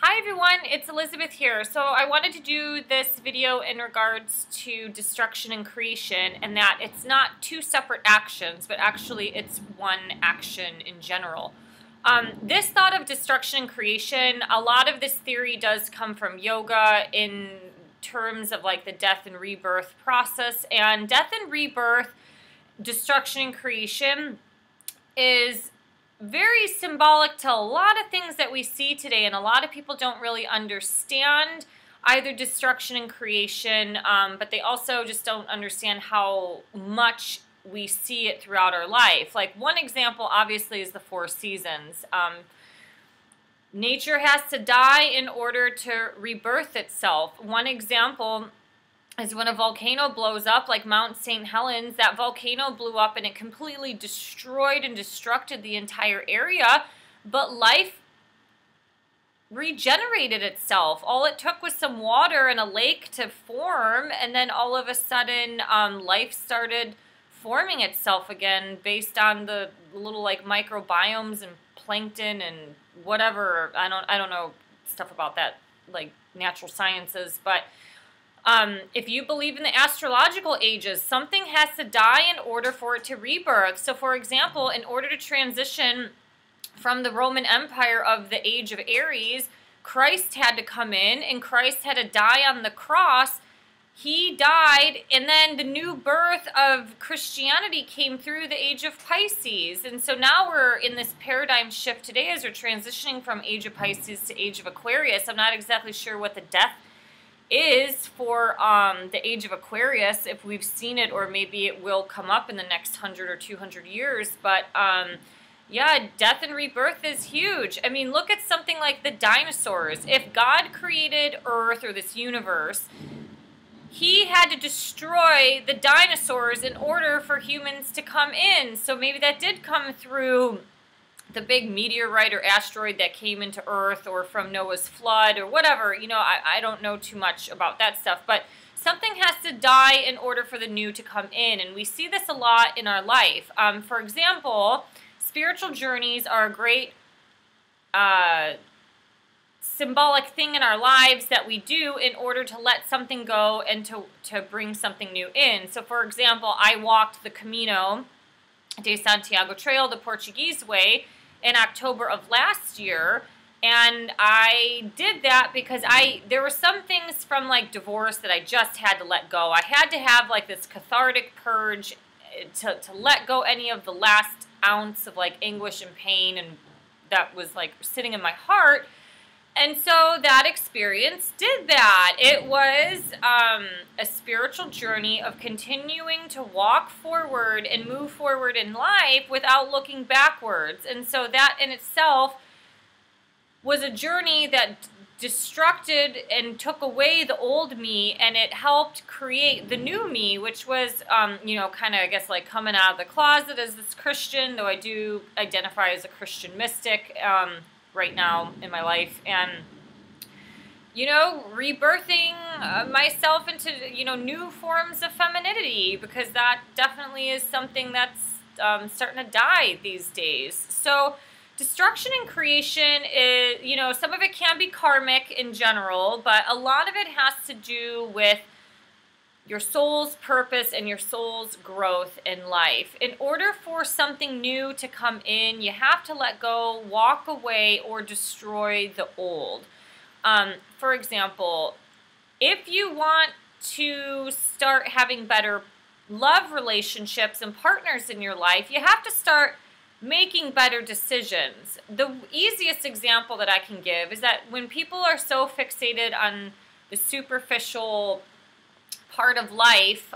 Hi everyone, it's Elizabeth here. So I wanted to do this video in regards to destruction and creation, and that it's not two separate actions, but actually it's one action in general. This thought of destruction and creation, a lot of this theory does come from yoga in terms of like the death and rebirth process. And death and rebirth, destruction and creation is very symbolic to a lot of things that we see today, and a lot of people don't really understand either destruction and creation, but they also just don't understand how much we see it throughout our life. Like one example obviously is the four seasons. Nature has to die in order to rebirth itself. One example is when a volcano blows up, like Mount St. Helens. That volcano blew up and it completely destroyed and destructed the entire area, but life regenerated itself. All it took was some water and a lake to form, and then all of a sudden life started forming itself again based on the little like microbiomes and plankton and whatever. I don't know stuff about that, like natural sciences, but if you believe in the astrological ages, something has to die in order for it to rebirth. So for example, in order to transition from the Roman Empire of the age of Aries, Christ had to come in, and Christ had to die on the cross. He died, and then the new birth of Christianity came through the age of Pisces. And so now we're in this paradigm shift today as we're transitioning from age of Pisces to age of Aquarius. I'm not exactly sure what the death is for the age of Aquarius, if we've seen it, or maybe it will come up in the next 100 or 200 years. But yeah, death and rebirth is huge. I mean, look at something like the dinosaurs. If God created Earth or this universe, he had to destroy the dinosaurs in order for humans to come in. So maybe that did come through the big meteorite or asteroid that came into Earth, or from Noah's flood, or whatever. You know, I don't know too much about that stuff, but something has to die in order for the new to come in, and we see this a lot in our life. For example, spiritual journeys are a great symbolic thing in our lives that we do in order to let something go and to bring something new in. So for example, I walked the Camino de Santiago Trail, the Portuguese way, in October of last year, and I did that because there were some things from like divorce that I just had to let go. I had to have like this cathartic purge to let go any of the last ounce of like anguish and pain and that was like sitting in my heart. And so that experience did that. It was a spiritual journey of continuing to walk forward and move forward in life without looking backwards. And so that in itself was a journey that destructed and took away the old me, and it helped create the new me, which was, you know, kind of, I guess, like coming out of the closet as this Christian, though I do identify as a Christian mystic right now in my life, and you know, rebirthing myself into, you know, new forms of femininity, because that definitely is something that's starting to die these days. So destruction and creation is, you know, some of it can be karmic in general, but a lot of it has to do with your soul's purpose and your soul's growth in life. In order for something new to come in, you have to let go, walk away, or destroy the old. For example, if you want to start having better love relationships and partners in your life, you have to start making better decisions. The easiest example that I can give is that when people are so fixated on the superficial part of life,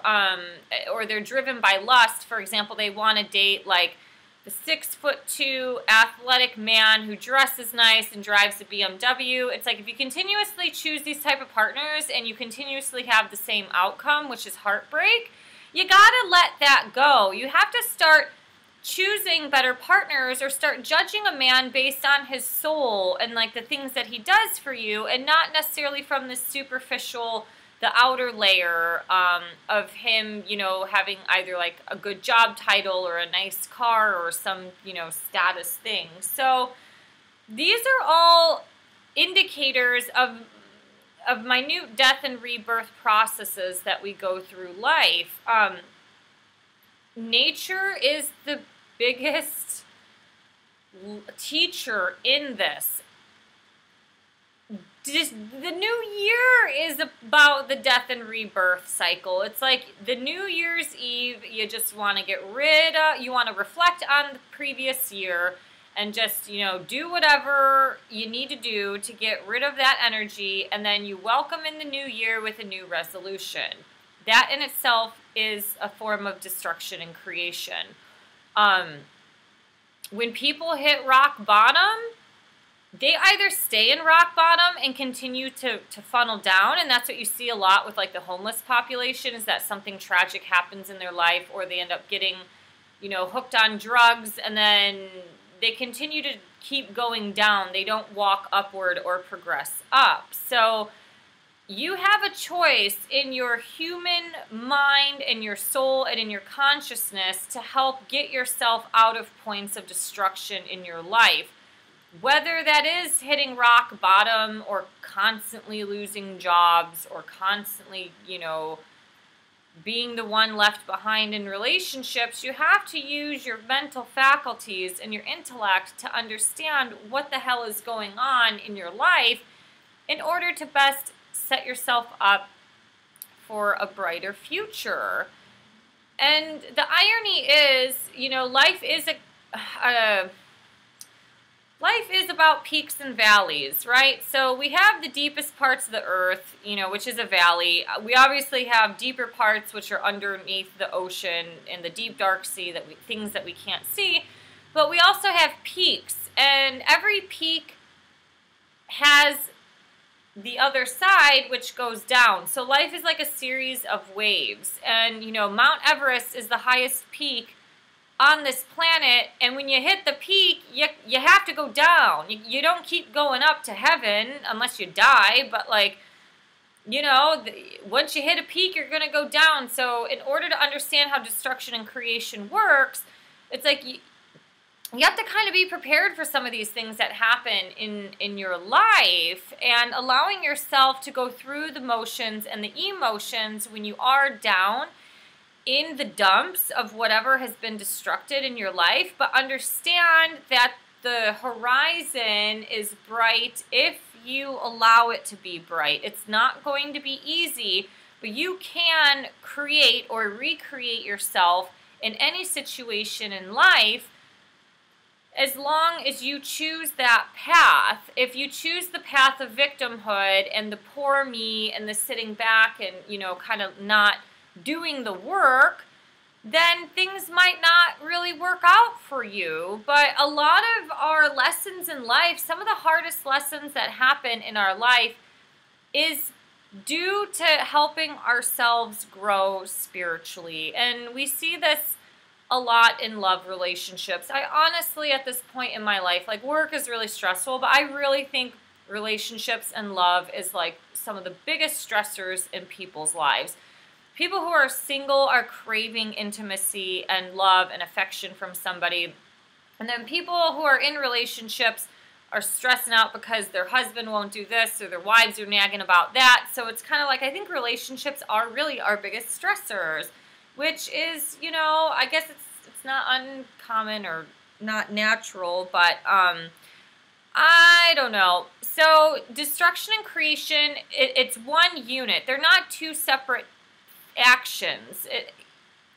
or they're driven by lust, for example, they want to date like the 6'2" athletic man who dresses nice and drives a BMW. It's like if you continuously choose these type of partners and you continuously have the same outcome, which is heartbreak, you gotta let that go. You have to start choosing better partners, or start judging a man based on his soul and like the things that he does for you, and not necessarily from this superficial, the outer layer of him, you know, having either like a good job title or a nice car or some, you know, status thing. So these are all indicators indicators of minute death and rebirth processes that we go through life. Nature is the biggest teacher in this. Just the new year is about the death and rebirth cycle. It's like the New Year's Eve, you just want to get rid of, you want to reflect on the previous year and just, you know, do whatever you need to do to get rid of that energy, and then you welcome in the new year with a new resolution. That in itself is a form of destruction and creation. When people hit rock bottom, they either stay in rock bottom and continue to funnel down, and that's what you see a lot with like the homeless population, is that something tragic happens in their life, or they end up getting, you know, hooked on drugs, and then they continue to keep going down. They don't walk upward or progress up. So you have a choice in your human mind and your soul and in your consciousness to help get yourself out of points of destruction in your life. Whether that is hitting rock bottom or constantly losing jobs or constantly, you know, being the one left behind in relationships, you have to use your mental faculties and your intellect to understand what the hell is going on in your life in order to best set yourself up for a brighter future. And the irony is, you know, life is about peaks and valleys, right? So we have the deepest parts of the earth, you know, which is a valley. We obviously have deeper parts, which are underneath the ocean and the deep dark sea, things that we can't see. But we also have peaks, and every peak has the other side, which goes down. So life is like a series of waves, and, you know, Mount Everest is the highest peak on this planet, and when you hit the peak, you have to go down. You don't keep going up to heaven unless you die, but like, you know, once you hit a peak, you're going to go down. So in order to understand how destruction and creation works, it's like you have to kind of be prepared for some of these things that happen in your life, and allowing yourself to go through the motions and the emotions when you are down in the dumps of whatever has been destructed in your life, but understand that the horizon is bright if you allow it to be bright. It's not going to be easy, but you can create or recreate yourself in any situation in life as long as you choose that path. If you choose the path of victimhood and the poor me and the sitting back and, you know, kind of not doing the work, then things might not really work out for you. But a lot of our lessons in life, some of the hardest lessons that happen in our life, is due to helping ourselves grow spiritually. And we see this a lot in love relationships. I honestly, at this point in my life, like, work is really stressful, but I really think relationships and love is like some of the biggest stressors in people's lives. People who are single are craving intimacy and love and affection from somebody. And then people who are in relationships are stressing out because their husband won't do this or their wives are nagging about that. So it's kind of like, I think relationships are really our biggest stressors, which is, you know, I guess it's not uncommon or not natural, but I don't know. So destruction and creation, it's one unit. They're not two separate actions.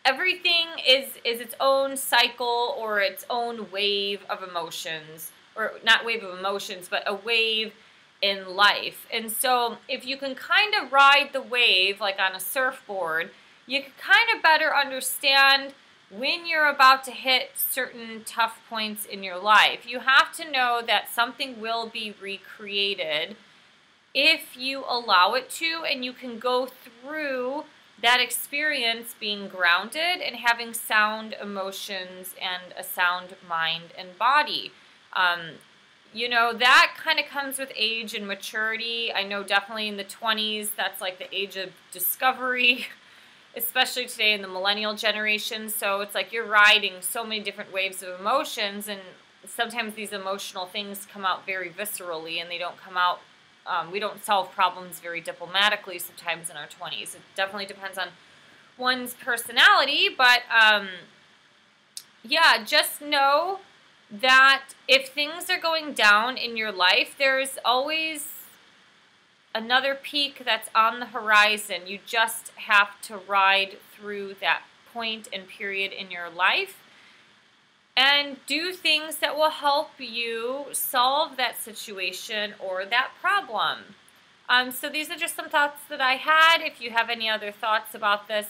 Everything is its own cycle or its own wave of emotions, or not wave of emotions, but a wave in life. And so if you can kind of ride the wave like on a surfboard, you can kind of better understand when you're about to hit certain tough points in your life. You have to know that something will be recreated if you allow it to, and you can go through that experience being grounded and having sound emotions and a sound mind and body. You know, that kind of comes with age and maturity. I know definitely in the 20s, that's like the age of discovery, especially today in the millennial generation. So it's like you're riding so many different waves of emotions, and sometimes these emotional things come out very viscerally, and they don't come out we don't solve problems very diplomatically sometimes in our 20s. It definitely depends on one's personality, but yeah, just know that if things are going down in your life, there's always another peak that's on the horizon. You just have to ride through that point and period in your life and do things that will help you solve that situation or that problem. So these are just some thoughts that I had. If you have any other thoughts about this,